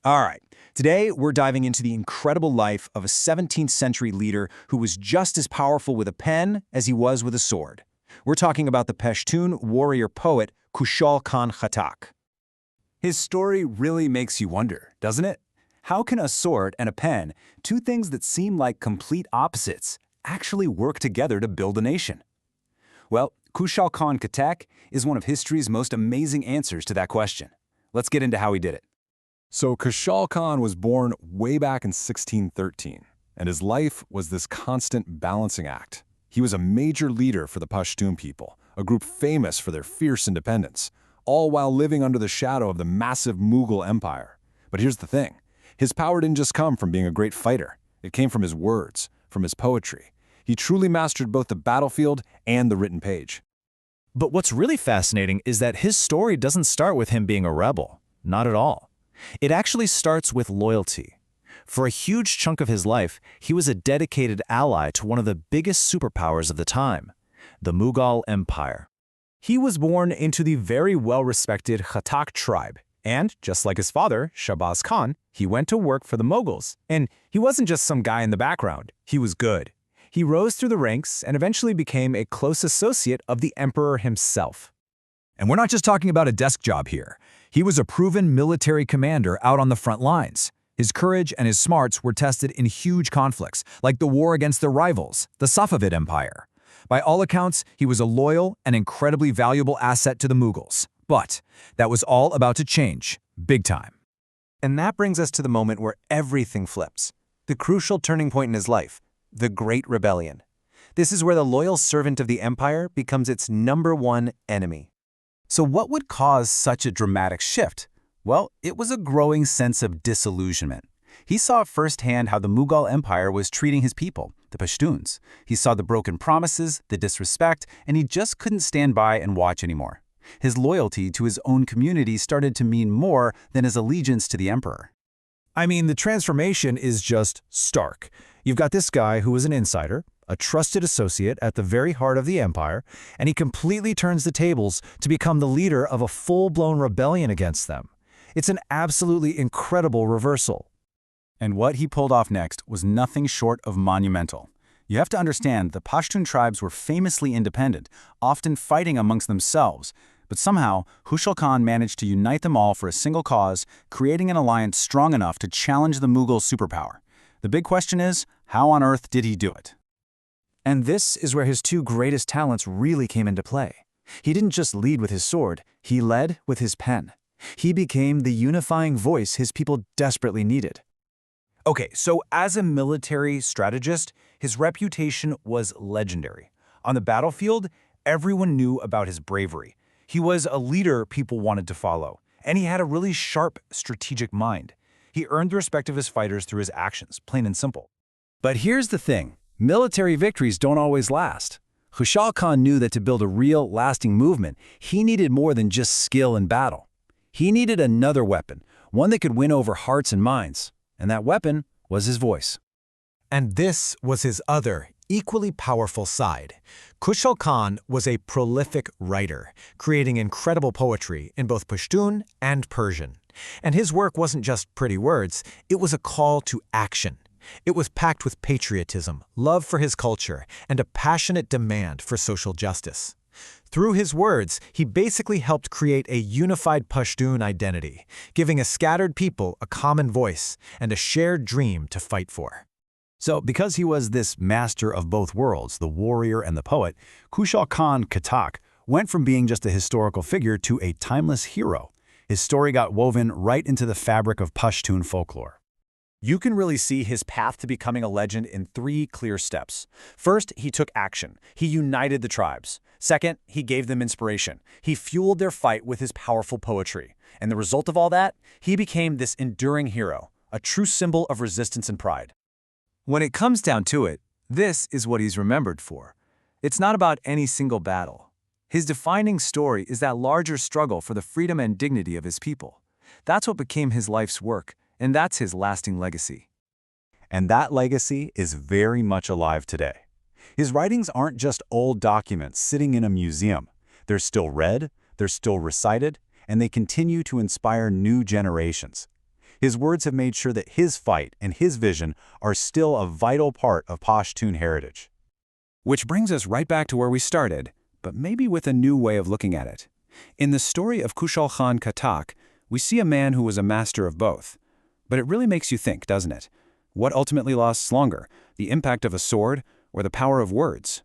All right, today we're diving into the incredible life of a 17th century leader who was just as powerful with a pen as he was with a sword. We're talking about the Pashtun warrior poet Khushal Khan Khattak. His story really makes you wonder, doesn't it? How can a sword and a pen, two things that seem like complete opposites, actually work together to build a nation? Well, Khushal Khan Khattak is one of history's most amazing answers to that question. Let's get into how he did it. So Khushal Khan was born way back in 1613, and his life was this constant balancing act. He was a major leader for the Pashtun people, a group famous for their fierce independence, all while living under the shadow of the massive Mughal Empire. But here's the thing. His power didn't just come from being a great fighter. It came from his words, from his poetry. He truly mastered both the battlefield and the written page. But what's really fascinating is that his story doesn't start with him being a rebel. Not at all. It actually starts with loyalty. For a huge chunk of his life, he was a dedicated ally to one of the biggest superpowers of the time, the Mughal Empire. He was born into the very well-respected Khattak tribe, and just like his father, Shahbaz Khan, he went to work for the Mughals. And he wasn't just some guy in the background, he was good. He rose through the ranks and eventually became a close associate of the emperor himself. And we're not just talking about a desk job here. He was a proven military commander out on the front lines. His courage and his smarts were tested in huge conflicts, like the war against their rivals, the Safavid Empire. By all accounts, he was a loyal and incredibly valuable asset to the Mughals. But that was all about to change, big time. And that brings us to the moment where everything flips. The crucial turning point in his life, the Great Rebellion. This is where the loyal servant of the empire becomes its #1 enemy. So what would cause such a dramatic shift? Well, it was a growing sense of disillusionment. He saw firsthand how the Mughal Empire was treating his people, the Pashtuns. He saw the broken promises, the disrespect, and he just couldn't stand by and watch anymore. His loyalty to his own community started to mean more than his allegiance to the emperor. I mean, the transformation is just stark. You've got this guy who was an insider, a trusted associate at the very heart of the empire, and he completely turns the tables to become the leader of a full-blown rebellion against them. It's an absolutely incredible reversal. And what he pulled off next was nothing short of monumental. You have to understand, the Pashtun tribes were famously independent, often fighting amongst themselves. But somehow, Khushal Khan managed to unite them all for a single cause, creating an alliance strong enough to challenge the Mughal superpower. The big question is, how on earth did he do it? And this is where his two greatest talents really came into play. He didn't just lead with his sword, he led with his pen. He became the unifying voice his people desperately needed. Okay, so as a military strategist, his reputation was legendary. On the battlefield, everyone knew about his bravery. He was a leader people wanted to follow, and he had a really sharp strategic mind. He earned the respect of his fighters through his actions, plain and simple. But here's the thing. Military victories don't always last. Khushal Khan knew that to build a real, lasting movement, he needed more than just skill in battle. He needed another weapon, one that could win over hearts and minds. And that weapon was his voice. And this was his other, equally powerful side. Khushal Khan was a prolific writer, creating incredible poetry in both Pashtun and Persian. And his work wasn't just pretty words, it was a call to action. It was packed with patriotism, love for his culture, and a passionate demand for social justice. Through his words, he basically helped create a unified Pashtun identity, giving a scattered people a common voice and a shared dream to fight for. So, because he was this master of both worlds, the warrior and the poet, Khushal Khan Khattak went from being just a historical figure to a timeless hero. His story got woven right into the fabric of Pashtun folklore. You can really see his path to becoming a legend in 3 clear steps. First, he took action. He united the tribes. Second, he gave them inspiration. He fueled their fight with his powerful poetry. And the result of all that, he became this enduring hero, a true symbol of resistance and pride. When it comes down to it, this is what he's remembered for. It's not about any single battle. His defining story is that larger struggle for the freedom and dignity of his people. That's what became his life's work, and that's his lasting legacy. And that legacy is very much alive today. His writings aren't just old documents sitting in a museum. They're still read, they're still recited, and they continue to inspire new generations. His words have made sure that his fight and his vision are still a vital part of Pashtun heritage. Which brings us right back to where we started, but maybe with a new way of looking at it. In the story of Khushal Khan Khattak, we see a man who was a master of both. But it really makes you think, doesn't it? What ultimately lasts longer, the impact of a sword or the power of words?